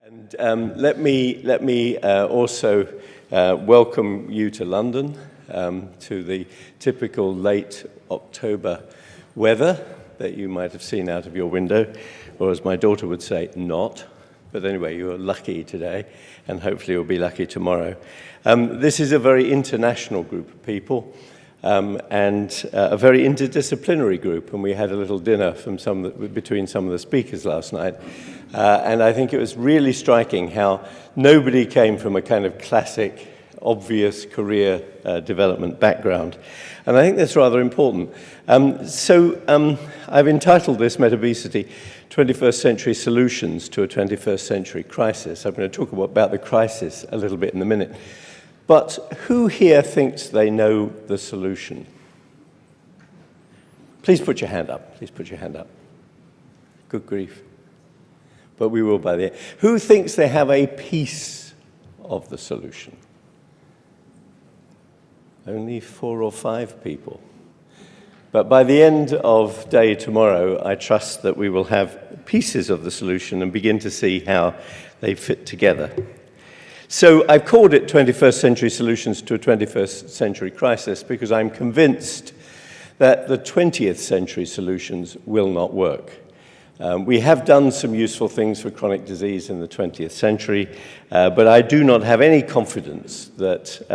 And let me also welcome you to London, to the typical late October weather that you might have seen out of your window, or as my daughter would say, not. But anyway, you're lucky today, and hopefully you'll be lucky tomorrow. This is a very international group of people, and a very interdisciplinary group, and we had a little dinner between some of the speakers last night. And I think it was really striking how nobody came from a kind of classic, obvious career development background. And I think that's rather important. I've entitled this Metabesity, 21st Century Solutions to a 21st Century Crisis. I'm going to talk about the crisis a little bit in a minute. But who here thinks they know the solution? Please put your hand up. Please put your hand up. Good grief. But we will by the end. Who thinks they have a piece of the solution? Only 4 or 5 people. But by the end of day tomorrow, I trust that we will have pieces of the solution and begin to see how they fit together. So I've called it 21st Century Solutions to a 21st Century Crisis because I'm convinced that the 20th century solutions will not work. We have done some useful things for chronic disease in the 20th century, but I do not have any confidence that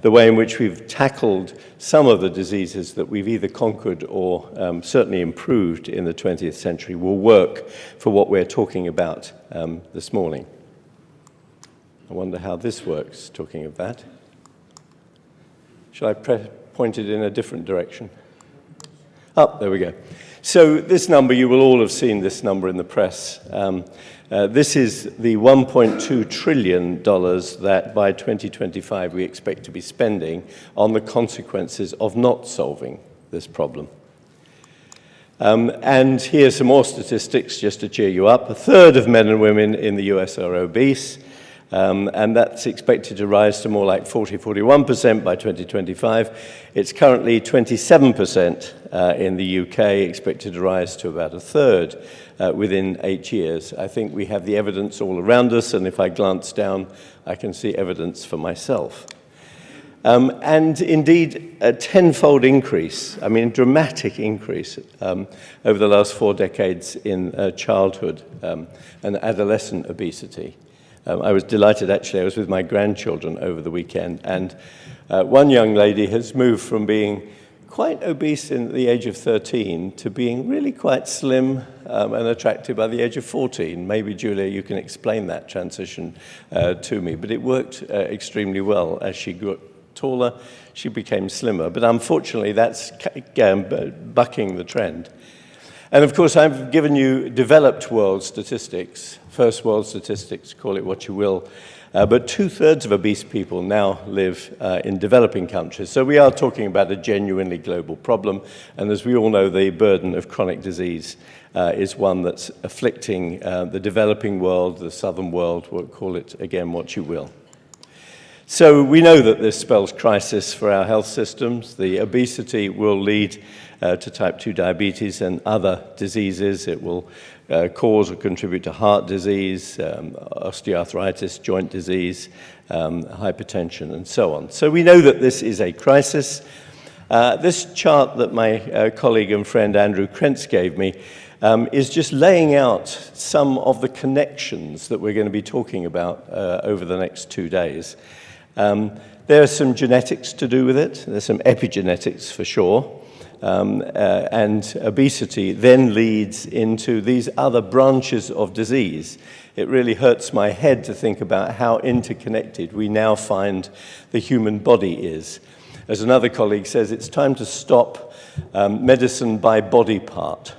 the way in which we've tackled some of the diseases that we've either conquered or certainly improved in the 20th century will work for what we're talking about this morning. I wonder how this works, talking of that. Shall I point it in a different direction? Oh, there we go. So this number, you will all have seen this number in the press. This is the $1.2 trillion that by 2025 we expect to be spending on the consequences of not solving this problem. And here are some more statistics just to cheer you up. 1/3 of men and women in the US are obese. And that's expected to rise to more like 41% by 2025. It's currently 27% in the UK, expected to rise to about 1/3 within 8 years. I think we have the evidence all around us, and if I glance down, I can see evidence for myself. And indeed, a 10-fold increase, I mean, dramatic increase over the last 4 decades in childhood and adolescent obesity. I was delighted, actually. I was with my grandchildren over the weekend, and one young lady has moved from being quite obese at the age of 13 to being really quite slim and attractive by the age of 14. Maybe, Julia, you can explain that transition to me. But it worked extremely well. As she grew taller, she became slimmer. But unfortunately, that's bucking the trend. And of course, I've given you developed world statistics, first world statistics, call it what you will, but 2/3 of obese people now live in developing countries. So we are talking about a genuinely global problem, and as we all know, the burden of chronic disease is one that's afflicting the developing world, the southern world, we'll call it again what you will. So we know that this spells crisis for our health systems. The obesity will lead to type 2 diabetes and other diseases. It will cause or contribute to heart disease, osteoarthritis, joint disease, hypertension, and so on. So we know that this is a crisis. This chart that my colleague and friend Andrew Krentz gave me is just laying out some of the connections that we're going to be talking about over the next 2 days. There are some genetics to do with it. There's some epigenetics for sure. And obesity then leads into these other branches of disease. It really hurts my head to think about how interconnected we now find the human body is. As another colleague says, it's time to stop medicine by body part.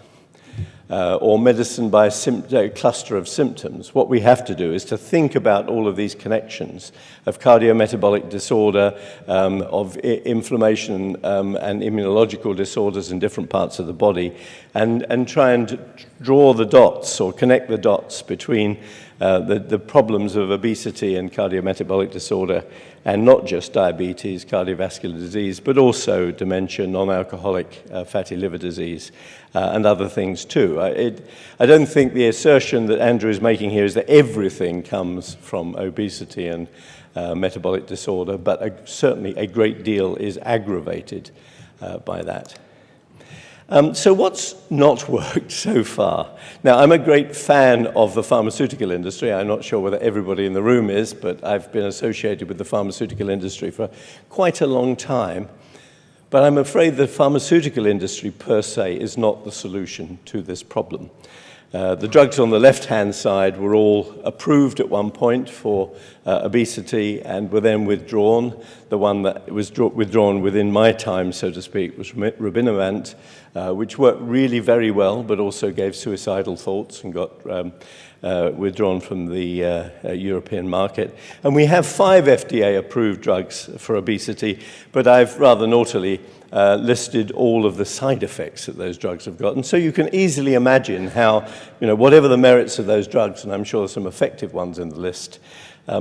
Or medicine by a cluster of symptoms. What we have to do is to think about all of these connections of cardiometabolic disorder, of inflammation and immunological disorders in different parts of the body, and try and draw the dots or connect the dots between the problems of obesity and cardiometabolic disorder, and not just diabetes, cardiovascular disease, but also dementia, non-alcoholic fatty liver disease, and other things too. I don't think the assertion that Andrew is making here is that everything comes from obesity and metabolic disorder, but certainly a great deal is aggravated by that. So what's not worked so far? Now, I'm a great fan of the pharmaceutical industry. I'm not sure whether everybody in the room is, but I've been associated with the pharmaceutical industry for quite a long time. But I'm afraid the pharmaceutical industry per se is not the solution to this problem. The drugs on the left-hand side were all approved at one point for obesity and were then withdrawn. The one that was withdrawn within my time, so to speak, was Rubinovant, which worked really very well, but also gave suicidal thoughts and got withdrawn from the European market. And we have 5 FDA-approved drugs for obesity, but I've rather naughtily listed all of the side effects that those drugs have got. And so you can easily imagine how, whatever the merits of those drugs, and I'm sure there's some effective ones in the list,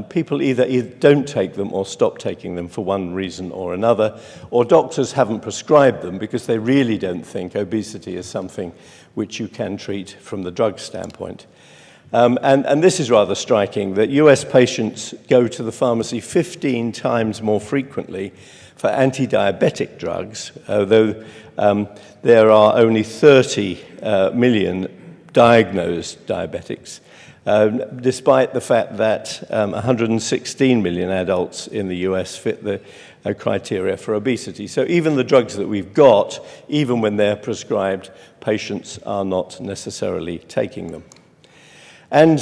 people either don't take them or stop taking them for one reason or another, or doctors haven't prescribed them because they really don't think obesity is something which you can treat from the drug standpoint. And this is rather striking, that US patients go to the pharmacy 15 times more frequently for anti-diabetic drugs, although there are only 30 million diagnosed diabetics, despite the fact that 116 million adults in the US fit the criteria for obesity. So even the drugs that we've got, even when they're prescribed, patients are not necessarily taking them. And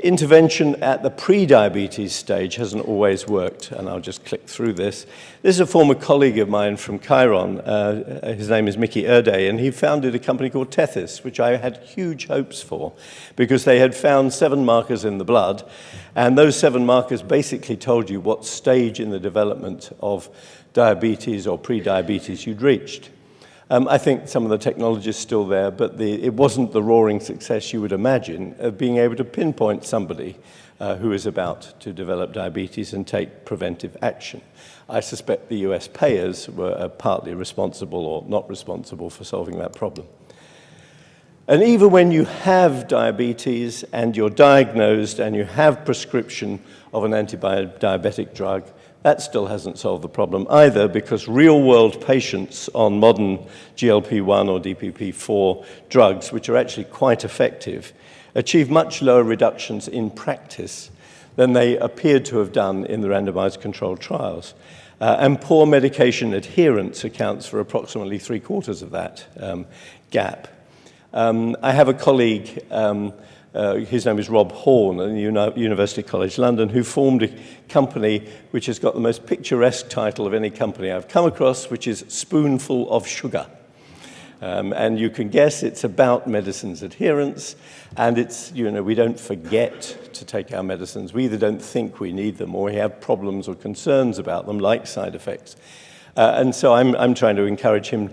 intervention at the pre-diabetes stage hasn't always worked, and I'll just click through this. This is a former colleague of mine from Chiron. His name is Mickey Erday, and he founded a company called Tethys, which I had huge hopes for, because they had found 7 markers in the blood, and those 7 markers basically told you what stage in the development of diabetes or pre-diabetes you'd reached. I think some of the technology is still there, but it wasn't the roaring success you would imagine of being able to pinpoint somebody who is about to develop diabetes and take preventive action. I suspect the US payers were partly responsible or not responsible for solving that problem. And even when you have diabetes and you're diagnosed and you have prescription of an anti-diabetic drug, that still hasn't solved the problem either, because real-world patients on modern GLP-1 or DPP-4 drugs, which are actually quite effective, achieve much lower reductions in practice than they appeared to have done in the randomized controlled trials. And poor medication adherence accounts for approximately 3/4 of that gap. I have a colleague, his name is Rob Horn at University College London, who formed a company which has got the most picturesque title of any company I've come across, which is Spoonful of Sugar. And you can guess it's about medicines adherence, and it's, we don't forget to take our medicines. We either don't think we need them or we have problems or concerns about them, like side effects. And so I'm trying to encourage him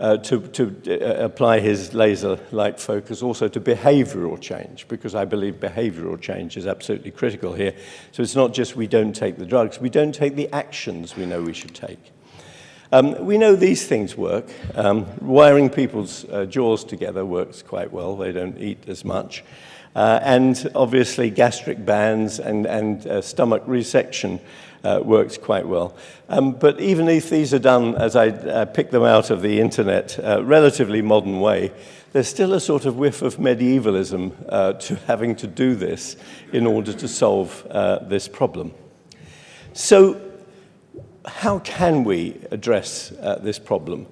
to apply his laser-like focus also to behavioral change, because I believe behavioral change is absolutely critical here. So it's not just we don't take the drugs, we don't take the actions we know we should take. We know these things work. Wiring people's jaws together works quite well. They don't eat as much. And obviously gastric bands and stomach resection works quite well. But even if these are done, as I pick them out of the internet, relatively modern way, there's still a sort of whiff of medievalism to having to do this in order to solve this problem. So how can we address this problem?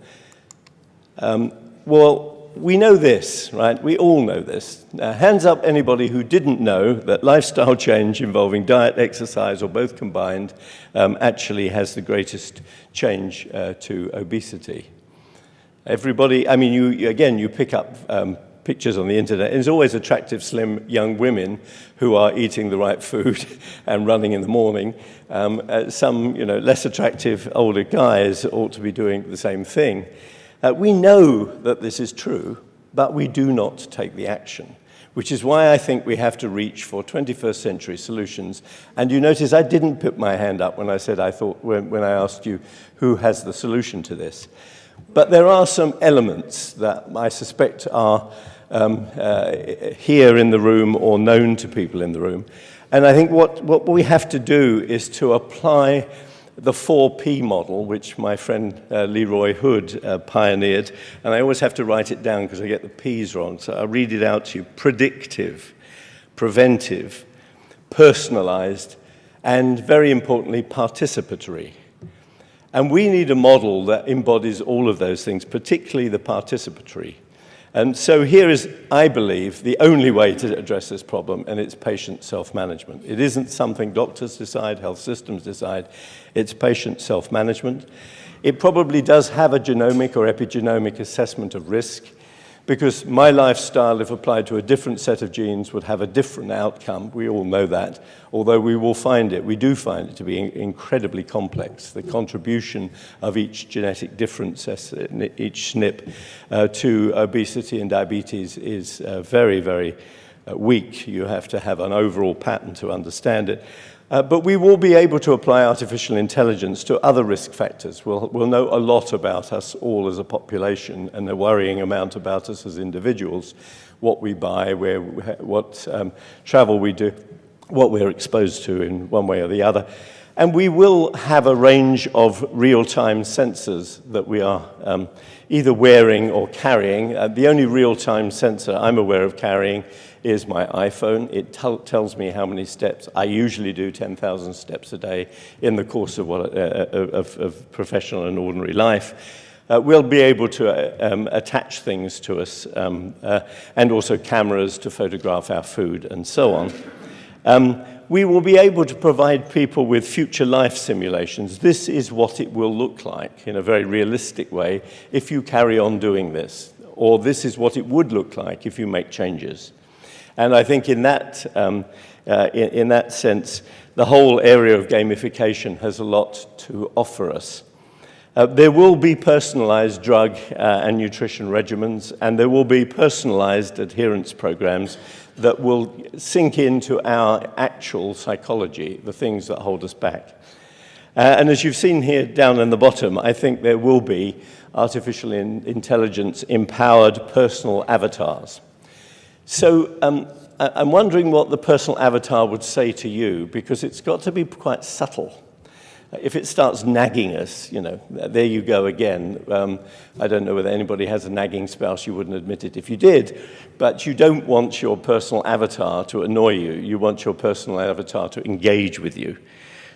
Well, we know this, right? We all know this. Hands up anybody who didn't know that lifestyle change involving diet, exercise, or both combined actually has the greatest change to obesity. Everybody, I mean, you pick up pictures on the internet, and there's always attractive, slim young women who are eating the right food and running in the morning. Some, less attractive older guys ought to be doing the same thing. We know that this is true, but we do not take the action. which is why I think we have to reach for 21st century solutions. And you notice I didn't put my hand up when I said I thought, when I asked you who has the solution to this. But there are some elements that I suspect are here in the room or known to people in the room. And I think what we have to do is to apply the 4P model, which my friend Leroy Hood pioneered, and I always have to write it down because I get the P's wrong, so I'll read it out to you. Predictive, preventive, personalized, and very importantly, participatory. And we need a model that embodies all of those things, particularly the participatory. And so here is, I believe, the only way to address this problem, and it's patient self-management. It isn't something doctors decide, health systems decide. It's patient self-management. It probably does have a genomic or epigenomic assessment of risk, because my lifestyle, if applied to a different set of genes, would have a different outcome. We all know that, although we will find it, we do find it to be incredibly complex. The contribution of each genetic difference, each SNP, to obesity and diabetes is very, very weak. You have to have an overall pattern to understand it. But we will be able to apply artificial intelligence to other risk factors. We'll know a lot about us all as a population and a worrying amount about us as individuals, what we buy, what travel we do, what we're exposed to in one way or the other. And we will have a range of real-time sensors that we are either wearing or carrying. The only real-time sensor I'm aware of carrying is my iPhone. It tells me how many steps. I usually do 10,000 steps a day in the course of professional and ordinary life. We'll be able to attach things to us, and also cameras to photograph our food and so on. We will be able to provide people with future life simulations. This is what it will look like in a very realistic way if you carry on doing this, or this is what it would look like if you make changes. And I think in that sense, the whole area of gamification has a lot to offer us. There will be personalized drug and nutrition regimens, and there will be personalized adherence programs that will sink into our actual psychology, the things that hold us back. And as you've seen here down in the bottom, I think there will be artificial intelligence-empowered personal avatars. So I'm wondering what the personal avatar would say to you, because it's got to be quite subtle. If it starts nagging us, you know, there you go again. I don't know whether anybody has a nagging spouse, you wouldn't admit it if you did, but you don't want your personal avatar to annoy you. You want your personal avatar to engage with you.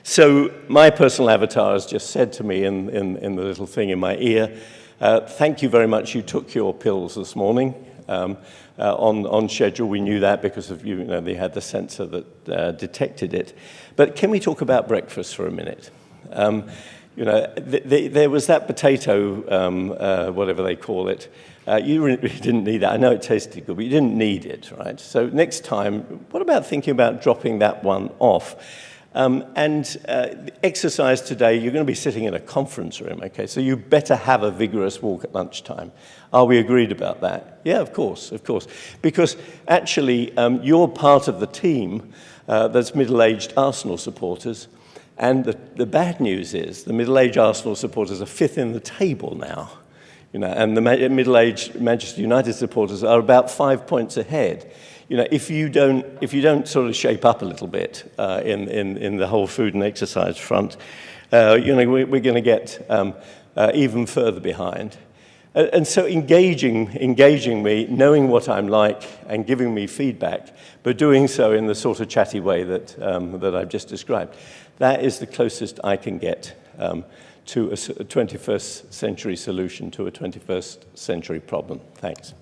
So my personal avatar has just said to me in the little thing in my ear, thank you very much, you took your pills this morning. On schedule, we knew that because of, you know, they had the sensor that detected it. But can we talk about breakfast for a minute? You know, there was that potato, whatever they call it. You really didn't need that. I know it tasted good, but you didn't need it, right? So next time, what about thinking about dropping that one off? Exercise today, you're going to be sitting in a conference room, okay? So you better have a vigorous walk at lunchtime. Are we agreed about that? Yeah, of course, of course. Because actually, you're part of the team that's middle-aged Arsenal supporters. And the bad news is the middle-aged Arsenal supporters are fifth in the table now. You know, and the middle-aged Manchester United supporters are about 5 points ahead. You know, if you don't sort of shape up a little bit in the whole food and exercise front, you know, we're going to get even further behind. And so engaging me, knowing what I'm like, and giving me feedback, but doing so in the sort of chatty way that I've just described, that is the closest I can get to a 21st century solution to a 21st century problem. Thanks.